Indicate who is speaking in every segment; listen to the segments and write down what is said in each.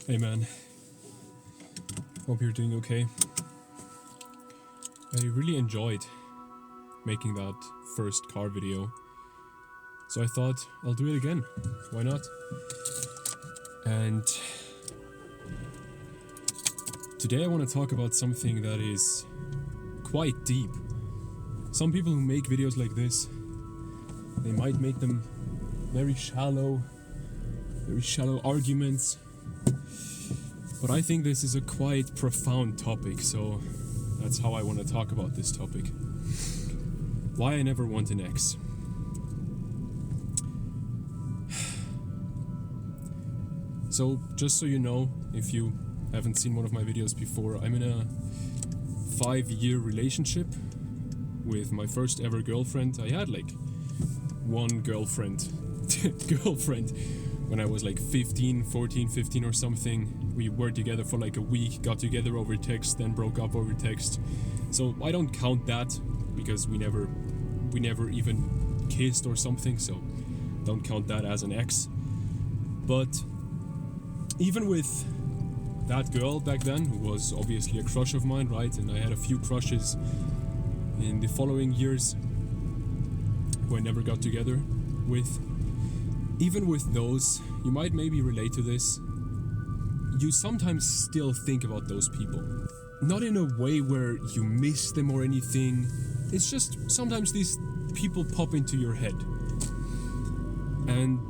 Speaker 1: Hey man, hope you're doing okay. I really enjoyed making that first car video, so I thought I'll do it again. Why not? And today I want to talk about something that is quite deep. Some people who make videos like this, they might make them very shallow arguments. But I think this is a quite profound topic, so that's how I want to talk about this topic. Why I never want an ex. So, just so you know, if you haven't seen one of my videos before, I'm in a 5-year relationship with my first ever girlfriend. I had like one girlfriend when I was like 15 or something. We were together for like a week, got together over text, then broke up over text. So I don't count that because we never even kissed or something, so don't count that as an ex. But even with that girl back then, who was obviously a crush of mine, right? And I had a few crushes in the following years who I never got together with. Even with those, you might maybe relate to this. You sometimes still think about those people. Not in a way where you miss them or anything. It's just sometimes these people pop into your head. And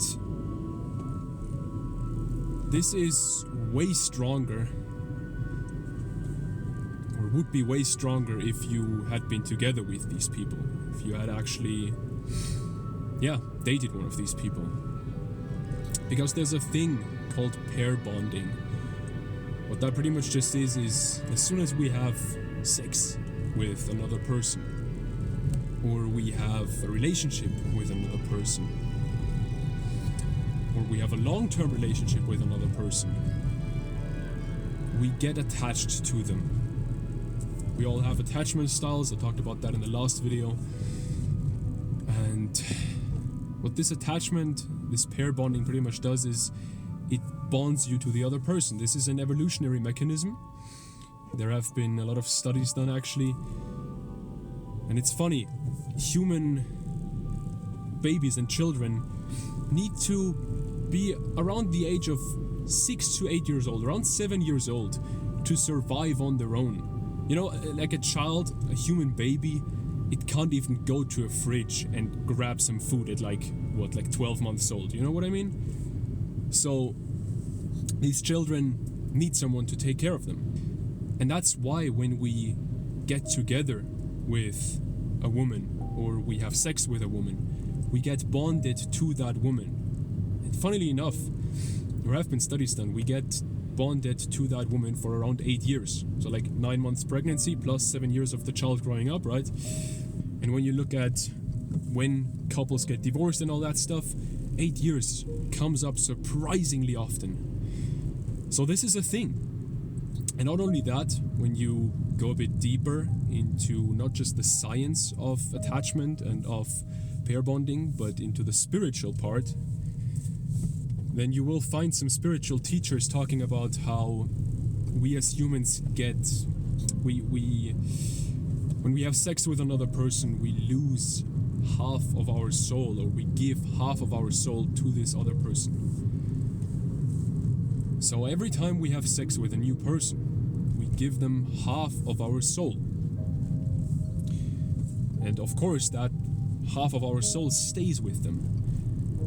Speaker 1: this is way stronger, or would be way stronger if you had been together with these people. If you had actually, dated one of these people. Because there's a thing called pair bonding. What that pretty much just is as soon as we have sex with another person, or we have a relationship with another person, or we have a long-term relationship with another person, we get attached to them. We all have attachment styles. I talked about that in the last video. And what this attachment, this pair bonding pretty much does is it bonds you to the other person. This is an evolutionary mechanism. There have been a lot of studies done actually. And it's funny, human babies and children need to be around the age of 6 to 8 years old, around 7 years old, to survive on their own. You know, like a child, a human baby, it can't even go to a fridge and grab some food at like 12 months old. You know what I mean? So these children need someone to take care of them. And that's why when we get together with a woman, or we have sex with a woman, we get bonded to that woman. And funnily enough, there have been studies done, we get bonded to that woman for around 8 years. So like 9 months pregnancy plus 7 years of the child growing up, right? And when you look at when couples get divorced and all that stuff, 8 years comes up surprisingly often. So this is a thing. And not only that, when you go a bit deeper into not just the science of attachment and of pair bonding, but into the spiritual part, then you will find some spiritual teachers talking about how we as humans when we have sex with another person, we lose half of our soul, or we give half of our soul to this other person. So every time we have sex with a new person, we give them half of our soul. And of course, that half of our soul stays with them.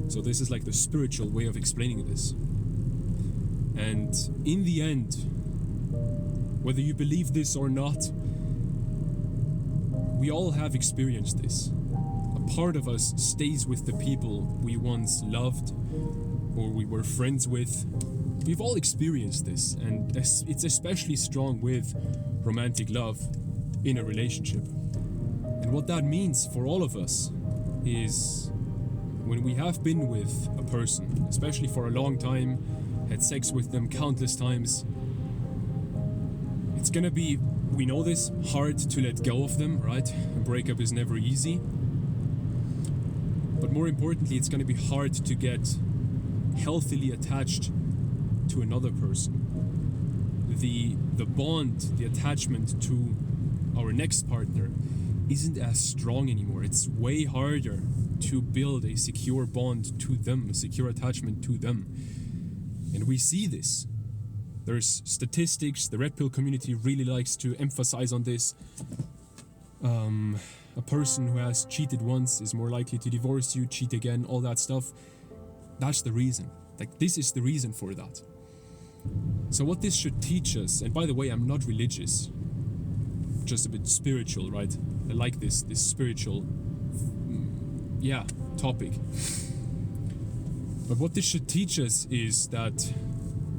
Speaker 1: So this is like the spiritual way of explaining this. And in the end, whether you believe this or not, we all have experienced this. A part of us stays with the people we once loved or we were friends with. We've all experienced this, and it's especially strong with romantic love in a relationship. And what that means for all of us is when we have been with a person, especially for a long time, had sex with them countless times, it's gonna be, we know this, hard to let go of them, right? A breakup is never easy. But more importantly, it's gonna be hard to get healthily attached to another person. The bond, the attachment to our next partner isn't as strong anymore. It's way harder to build a secure bond to them, a secure attachment to them. And we see this. There's statistics, the Red Pill community really likes to emphasize on this. A person who has cheated once is more likely to divorce you, cheat again, all that stuff. That's the reason. Like, this is the reason for that. So what this should teach us, and by the way, I'm not religious, just a bit spiritual, right? I like this spiritual, topic. But what this should teach us is that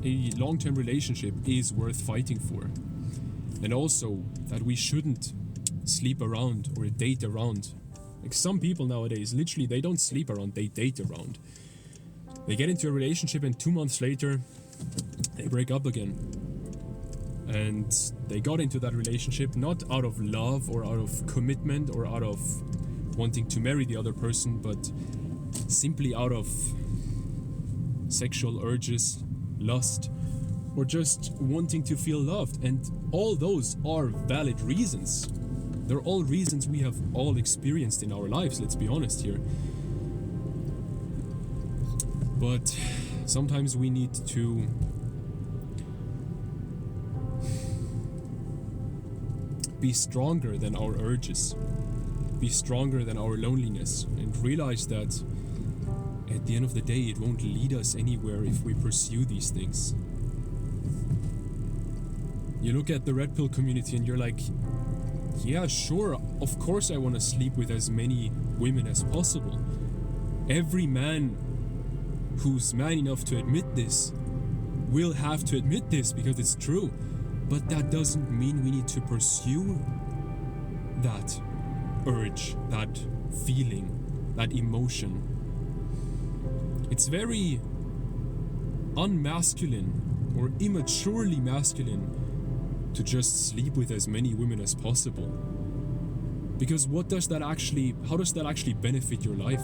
Speaker 1: a long-term relationship is worth fighting for. And also that we shouldn't sleep around or date around. Like, some people nowadays, literally, they don't sleep around, they date around. They get into a relationship and 2 months later, they break up again. And they got into that relationship not out of love or out of commitment or out of wanting to marry the other person, but simply out of sexual urges, lust, or just wanting to feel loved. And all those are valid reasons. They're all reasons we have all experienced in our lives, let's be honest here. But sometimes we need to be stronger than our urges, be stronger than our loneliness, and realize that at the end of the day, it won't lead us anywhere if we pursue these things. You look at the Red Pill community and you're like, yeah, sure, of course I want to sleep with as many women as possible. Every man who's man enough to admit this will have to admit this because it's true. But that doesn't mean we need to pursue that urge, that feeling, that emotion. It's very unmasculine or immaturely masculine to just sleep with as many women as possible. Because how does that actually benefit your life?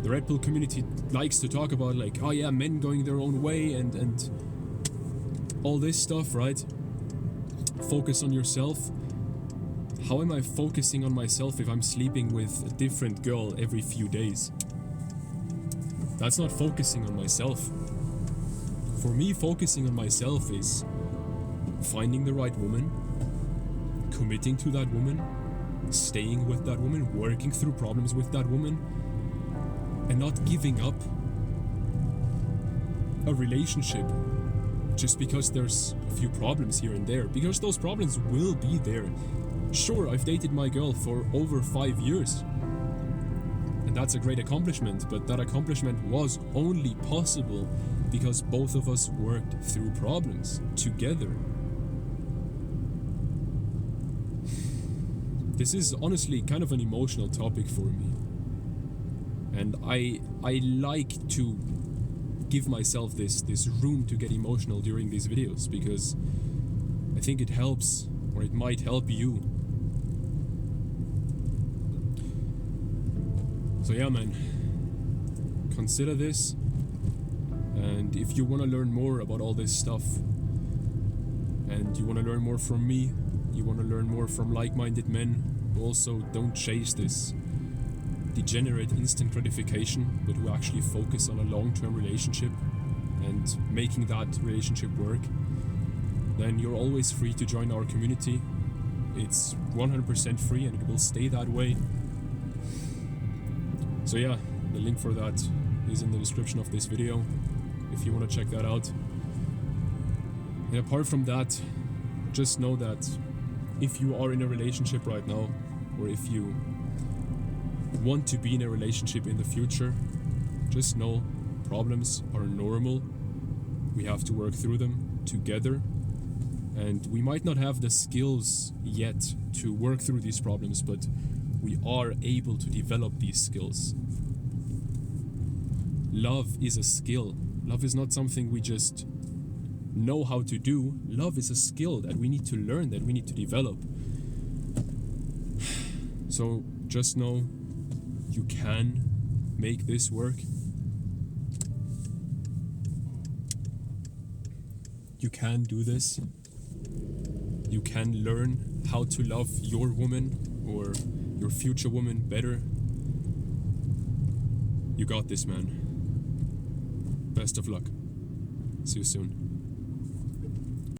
Speaker 1: The Red Pill community likes to talk about, like, oh yeah, men going their own way and all this stuff, right? Focus on yourself. How am I focusing on myself if I'm sleeping with a different girl every few days? That's not focusing on myself. For me, focusing on myself is finding the right woman, committing to that woman, staying with that woman, working through problems with that woman, and not giving up a relationship just because there's a few problems here and there, because those problems will be there. Sure, I've dated my girl for over 5 years, and that's a great accomplishment, but that accomplishment was only possible because both of us worked through problems together. This is honestly kind of an emotional topic for me, and I like to give myself this room to get emotional during these videos, because I think it helps, or it might help you. So yeah, man, consider this, and if you want to learn more about all this stuff, and you want to learn more from me, you want to learn more from like-minded men who also don't chase this degenerate instant gratification, but who actually focus on a long-term relationship and making that relationship work, then you're always free to join our community. It's 100% free and it will stay that way. So yeah, the link for that is in the description of this video if you want to check that out. And apart from that, just know that if you are in a relationship right now, or if you want to be in a relationship in the future, just know problems are normal. We have to work through them together, and we might not have the skills yet to work through these problems, but we are able to develop these skills. Love is a skill. Love is not something we just know how to do. Love is a skill that we need to learn, that we need to develop. So just know you can make this work. You can do this. You can learn how to love your woman or your future woman better. You got this, man. Best of luck. See you soon.